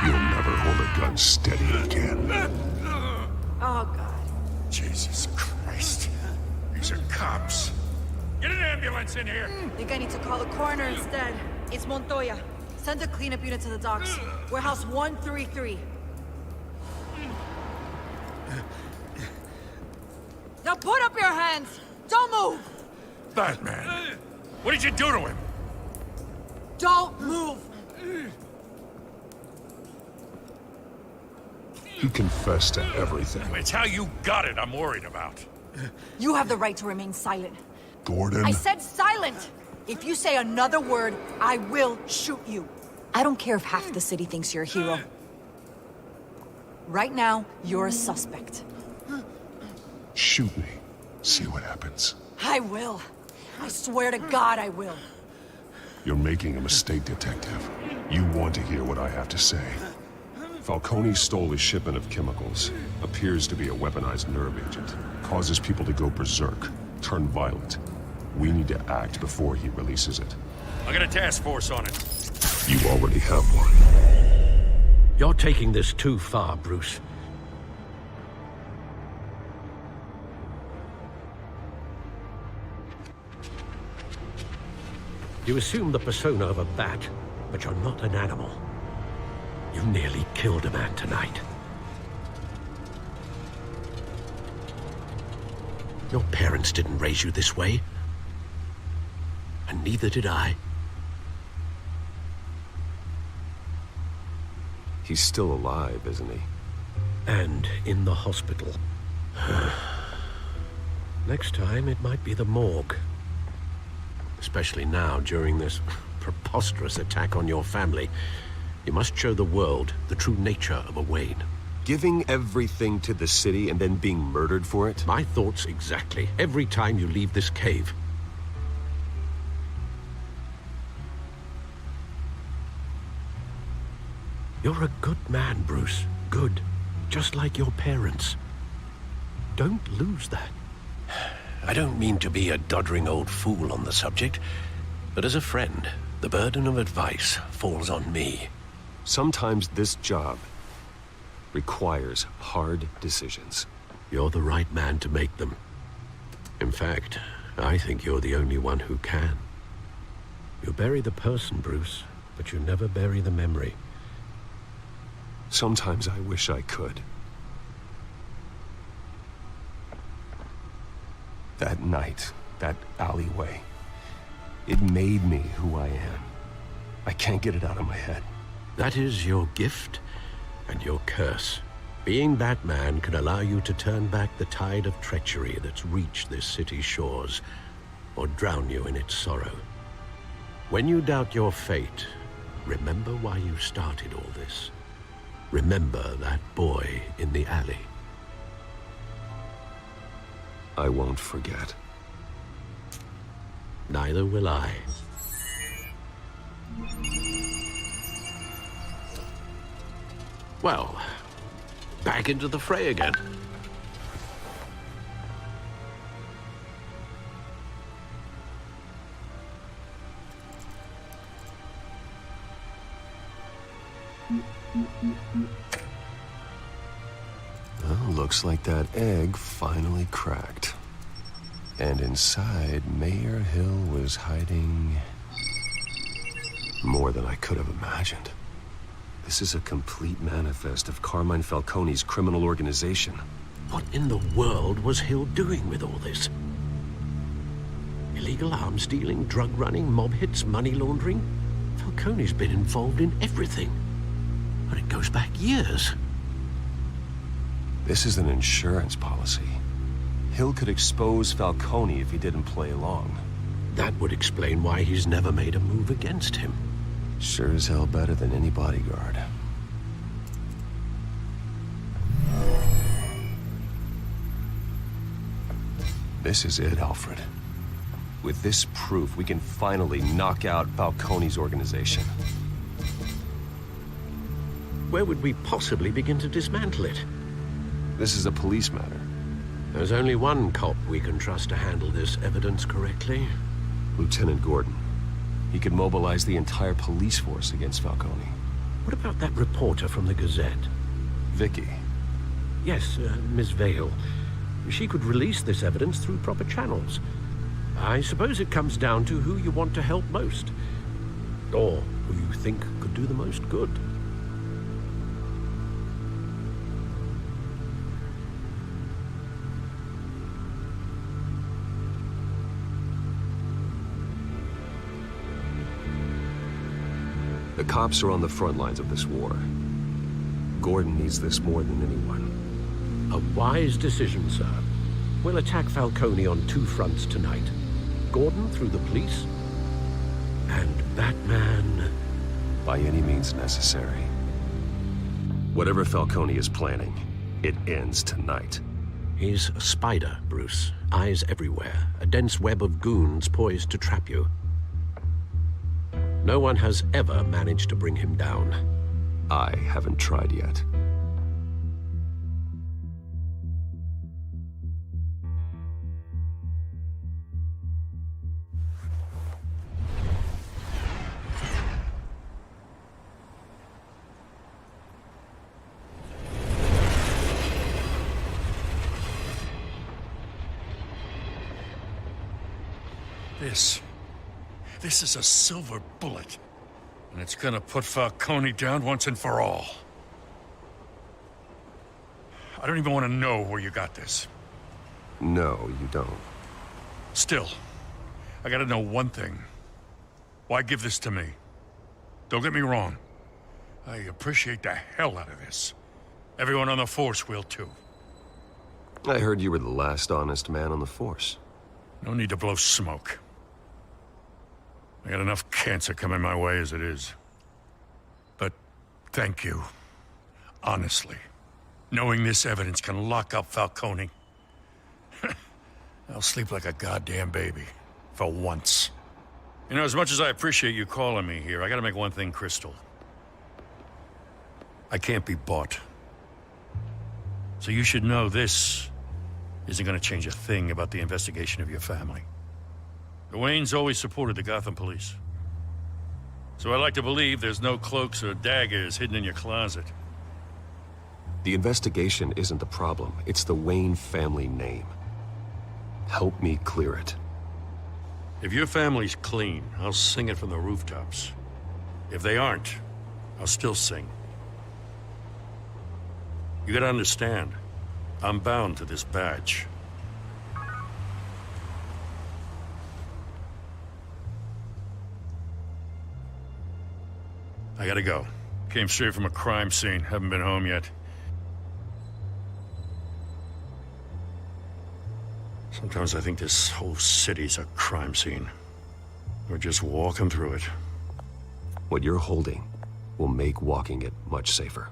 You'll never hold a gun steady again. Oh, God. Jesus Christ. These are cops. Get an ambulance in here! Think I need to call the coroner instead. It's Montoya. Send a cleanup unit to the docks. Warehouse 133. Now put up your hands! Don't move! Batman! What did you do to him? Don't move! He confessed to everything. It's how you got it I'm worried about. You have the right to remain silent. Gordon? I said silent! If you say another word, I will shoot you. I don't care if half the city thinks you're a hero. Right now, you're a suspect. Shoot me. See what happens. I will. I swear to God I will. You're making a mistake, Detective. You want to hear what I have to say. Falcone stole a shipment of chemicals. Appears to be a weaponized nerve agent. Causes people to go berserk. Turn violent. We need to act before he releases it. I got a task force on it. You already have one. You're taking this too far, Bruce. You assume the persona of a bat, but you're not an animal. You nearly killed a man tonight. Your parents didn't raise you this way. And neither did I. He's still alive, isn't he? And in the hospital. Next time, it might be the morgue. Especially now, during this preposterous attack on your family. You must show the world the true nature of a Wayne. Giving everything to the city and then being murdered for it? My thoughts exactly. Every time you leave this cave. You're a good man, Bruce. Good. Just like your parents. Don't lose that. I don't mean to be a doddering old fool on the subject, but as a friend, the burden of advice falls on me. Sometimes this job requires hard decisions. You're the right man to make them. In fact, I think you're the only one who can. You bury the person, Bruce, but you never bury the memory. Sometimes I wish I could. That night, that alleyway, it made me who I am. I can't get it out of my head. That is your gift and your curse. Being Batman can allow you to turn back the tide of treachery that's reached this city's shores, or drown you in its sorrow. When you doubt your fate, remember why you started all this. Remember that boy in the alley. I won't forget. Neither will I. Well, back into the fray again. Well, looks like that egg finally cracked. And inside, Mayor Hill was hiding more than I could have imagined. This is a complete manifest of Carmine Falcone's criminal organization. What in the world was Hill doing with all this? Illegal arms dealing, drug running, mob hits, money laundering? Falcone's been involved in everything. But it goes back years. This is an insurance policy. Hill could expose Falcone if he didn't play along. That would explain why he's never made a move against him. Sure as hell better than any bodyguard. This is it, Alfred. With this proof, we can finally knock out Falcone's organization. Where would we possibly begin to dismantle it? This is a police matter. There's only one cop we can trust to handle this evidence correctly. Lieutenant Gordon. He could mobilize the entire police force against Falcone. What about that reporter from the Gazette? Vicky. Yes, Miss Vale. She could release this evidence through proper channels. I suppose it comes down to who you want to help most. Or who you think could do the most good. The cops are on the front lines of this war. Gordon needs this more than anyone. A wise decision, sir. We'll attack Falcone on two fronts tonight. Gordon through the police, and Batman... by any means necessary. Whatever Falcone is planning, it ends tonight. He's a spider, Bruce. Eyes everywhere. A dense web of goons poised to trap you. No one has ever managed to bring him down. I haven't tried yet. This is a silver bullet. And it's gonna put Falcone down once and for all. I don't even want to know where you got this. No, you don't. Still, I gotta know one thing. Why give this to me? Don't get me wrong. I appreciate the hell out of this. Everyone on the force will too. I heard you were the last honest man on the force. No need to blow smoke. I got enough cancer coming my way as it is. But thank you. Honestly. Knowing this evidence can lock up Falcone. I'll sleep like a goddamn baby. For once. You know, as much as I appreciate you calling me here, I gotta make one thing crystal. I can't be bought. So you should know this isn't gonna change a thing about the investigation of your family. The Waynes always supported the Gotham police. So I like to believe there's no cloaks or daggers hidden in your closet. The investigation isn't the problem. It's the Wayne family name. Help me clear it. If your family's clean, I'll sing it from the rooftops. If they aren't, I'll still sing. You gotta understand, I'm bound to this badge. I gotta go. Came straight from a crime scene, haven't been home yet. Sometimes I think this whole city's a crime scene. We're just walking through it. What you're holding will make walking it much safer.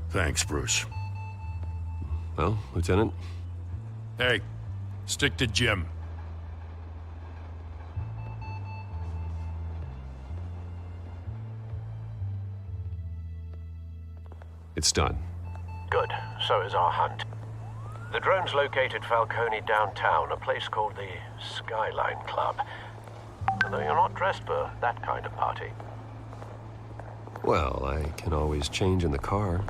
Thanks, Bruce. Well, Lieutenant? Hey, stick to Jim. It's done. Good. So is our hunt. The drones located Falcone downtown, a place called the Skyline Club. Although you're not dressed for that kind of party. Well, I can always change in the car.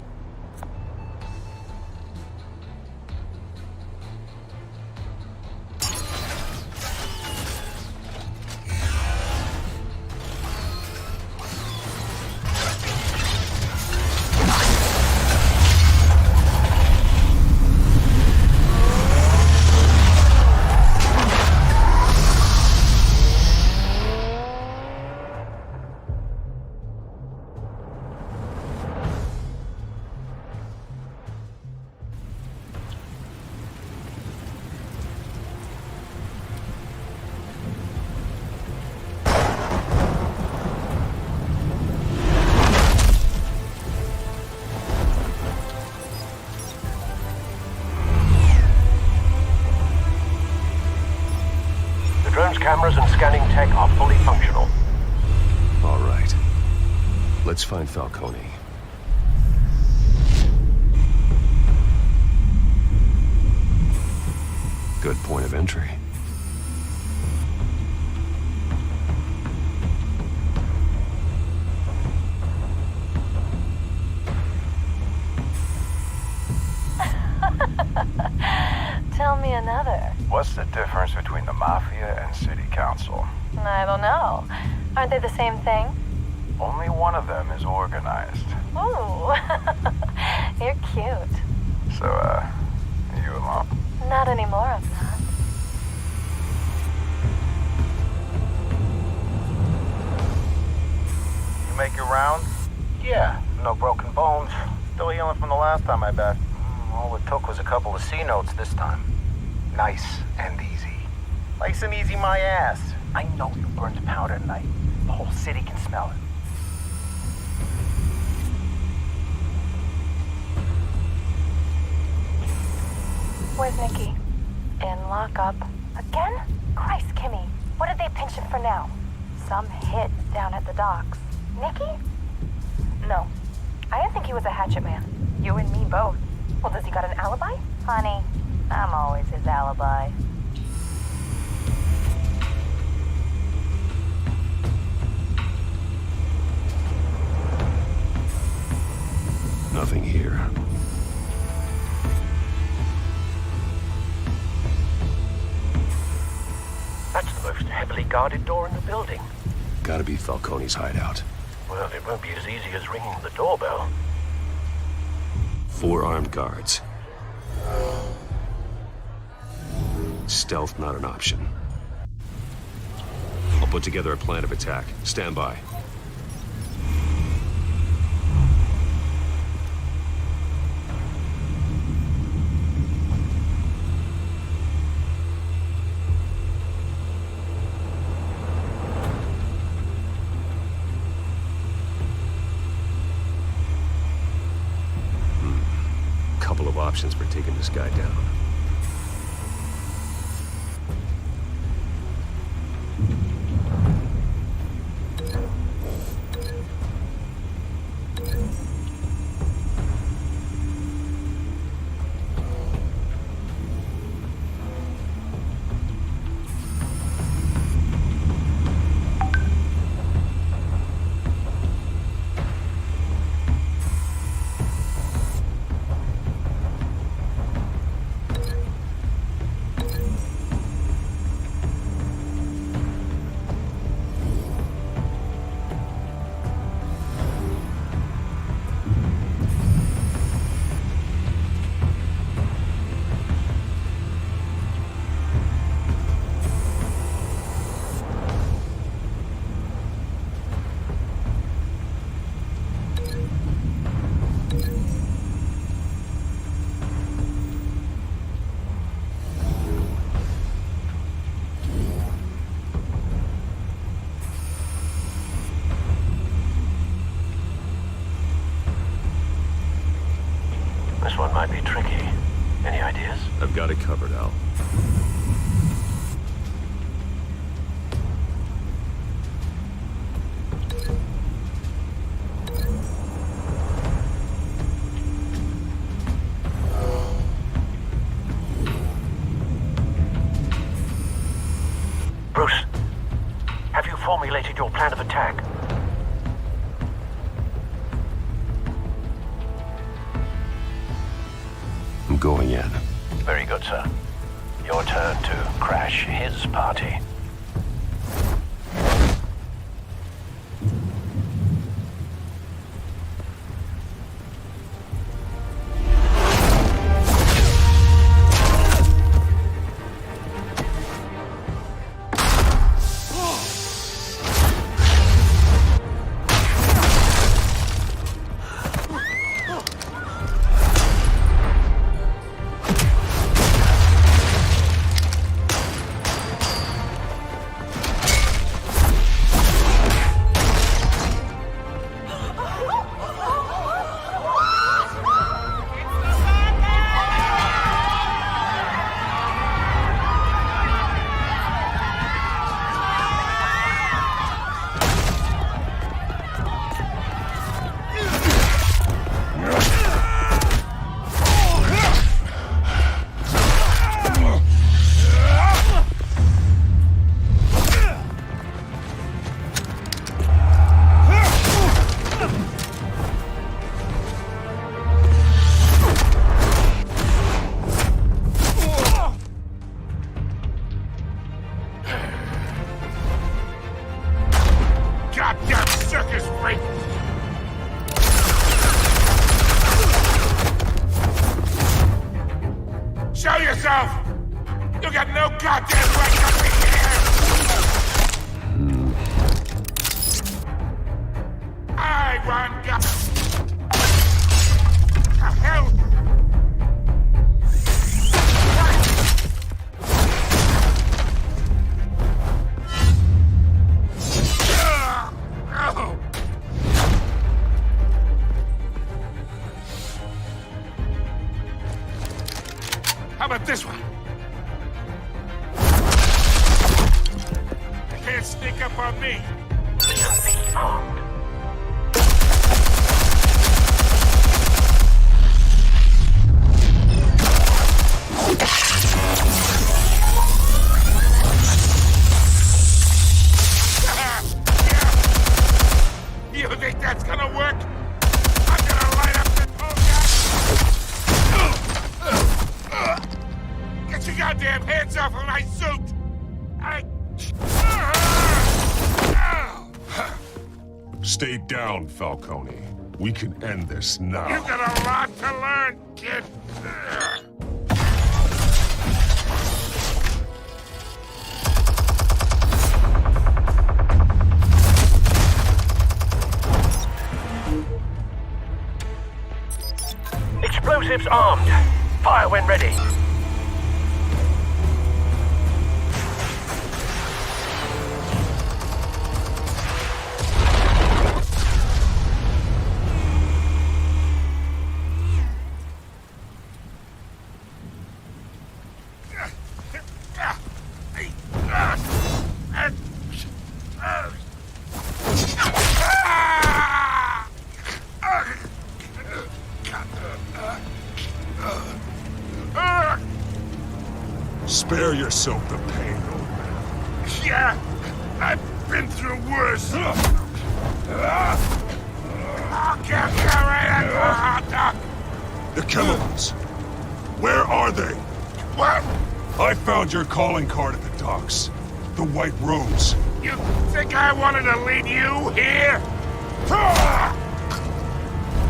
Cameras and scanning tech are fully functional. All right. Let's find Falcone. Good point of entry. Tell me another. What's the difference between the Mafia and City Council? I don't know. Aren't they the same thing? Only one of them is organized. Ooh. You're cute. So, you alone? Not anymore, I'm not. You make your rounds? Yeah, no broken bones. Still healing from the last time I bet. All it took was a couple of C notes this time. Nice and easy. Nice and easy my ass. I know you burned powder tonight. The whole city can smell it. Where's Nikki? In lockup. Again? Christ, Kimmy. What did they pinch him for now? Some hit down at the docks. Nikki? No. I didn't think he was a hatchet man. You and me both. Well, does he got an alibi? Honey, I'm always his alibi. Nothing here. That's the most heavily guarded door in the building. Gotta be Falcone's hideout. Well, it won't be as easy as ringing the doorbell. 4 armed guards. Stealth not an option. I'll put together a plan of attack. Stand by. of options for taking this guy down. This one might be tricky. Any ideas? I've got it covered, Al. Bruce, have you formulated your plan of attack? I'm going in. Very good, sir. Your turn to crash his party. Show yourself! You got no goddamn right up in here! I want God. The hell? How about this one? They can't sneak up on me. You think that's gonna work? I'm gonna light up the whole guy. Get your goddamn hands off of my suit! Stay down, Falcone. We can end this now. You got a lot to learn, kid. Explosives armed. Fire when ready. Spare yourself the pain, old man. Yeah, I've been through worse. I'll get you right at the hot dog. The chemicals. Where are they? What? I found your calling card at the docks. The White Rose. You think I wanted to lead you here?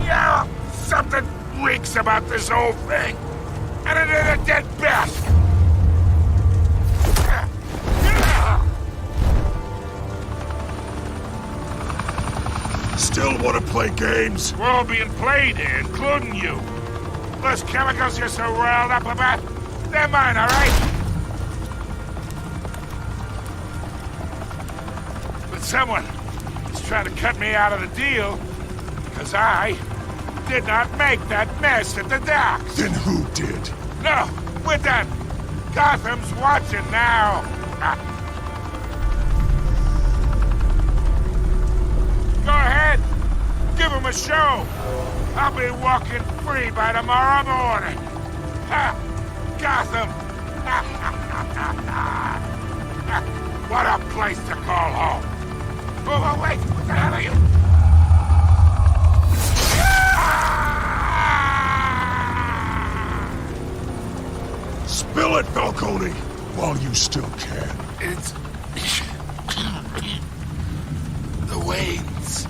Yeah, something reeks about this whole thing. And it is a dead best. Still want to play games? We're all being played here, including you. Those chemicals you're so riled up about, they're mine, all right? But someone is trying to cut me out of the deal because I did not make that mess at the docks. Then who did? No, we're done. Gotham's watching now. Go ahead. Give him a show. I'll be walking free by tomorrow morning. Ha! Gotham. What a place to call home. Oh, wait. What the hell are you? Spill it, Falcone, while you still can. It's... the Waynes.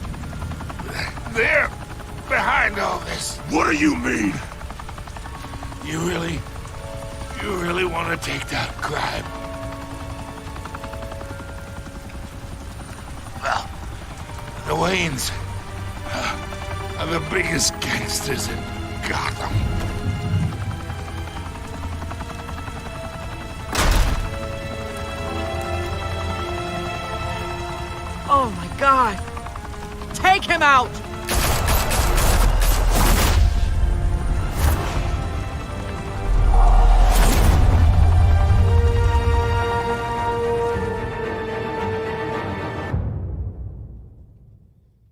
They're behind all this. What do you mean? You really want to take that crime? Well, the Waynes are the biggest gangsters in Gotham. Oh my God! Take him out!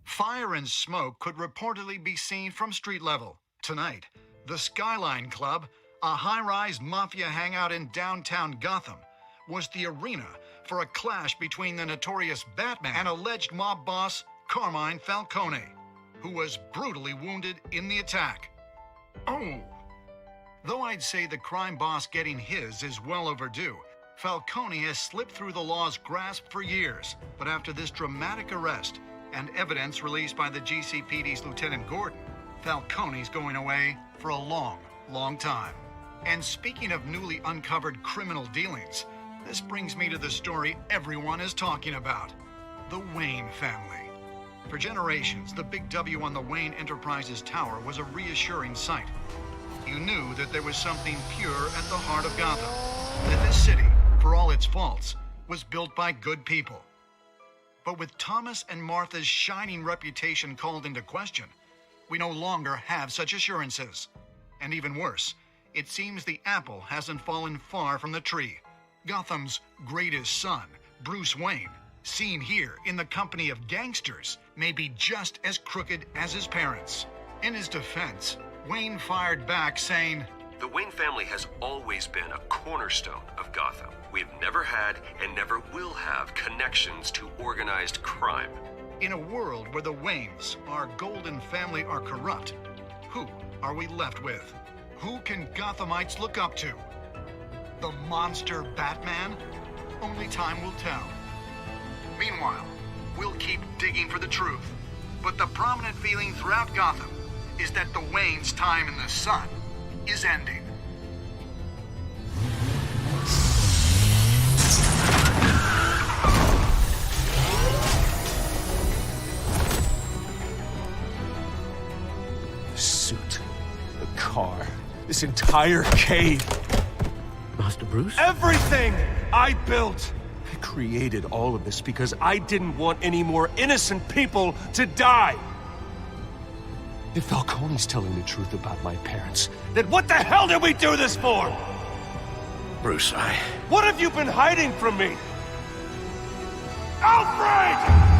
Fire and smoke could reportedly be seen from street level. Tonight, the Skyline Club, a high-rise mafia hangout in downtown Gotham, was the arena for a clash between the notorious Batman and alleged mob boss Carmine Falcone, who was brutally wounded in the attack. Oh! Though I'd say the crime boss getting his is well overdue, Falcone has slipped through the law's grasp for years. But after this dramatic arrest and evidence released by the GCPD's Lieutenant Gordon, Falcone's going away for a long, long time. And speaking of newly uncovered criminal dealings, this brings me to the story everyone is talking about: the Wayne family. For generations, the big W on the Wayne Enterprises tower was a reassuring sight. You knew that there was something pure at the heart of Gotham, that this city, for all its faults, was built by good people. But with Thomas and Martha's shining reputation called into question, we no longer have such assurances. And even worse, it seems the apple hasn't fallen far from the tree. Gotham's greatest son, Bruce Wayne, seen here in the company of gangsters, may be just as crooked as his parents. In his defense, Wayne fired back saying, "The Wayne family has always been a cornerstone of Gotham. We've never had and never will have connections to organized crime." In a world where the Waynes, our golden family, are corrupt, who are we left with? Who can Gothamites look up to? The monster Batman? Only time will tell. Meanwhile, we'll keep digging for the truth. But the prominent feeling throughout Gotham is that the Waynes' time in the sun is ending. The suit, the car, this entire cave. Master Bruce? Everything I built! I created all of this because I didn't want any more innocent people to die! If Falcone's telling the truth about my parents, then what the hell did we do this for? Bruce, What have you been hiding from me? Alfred!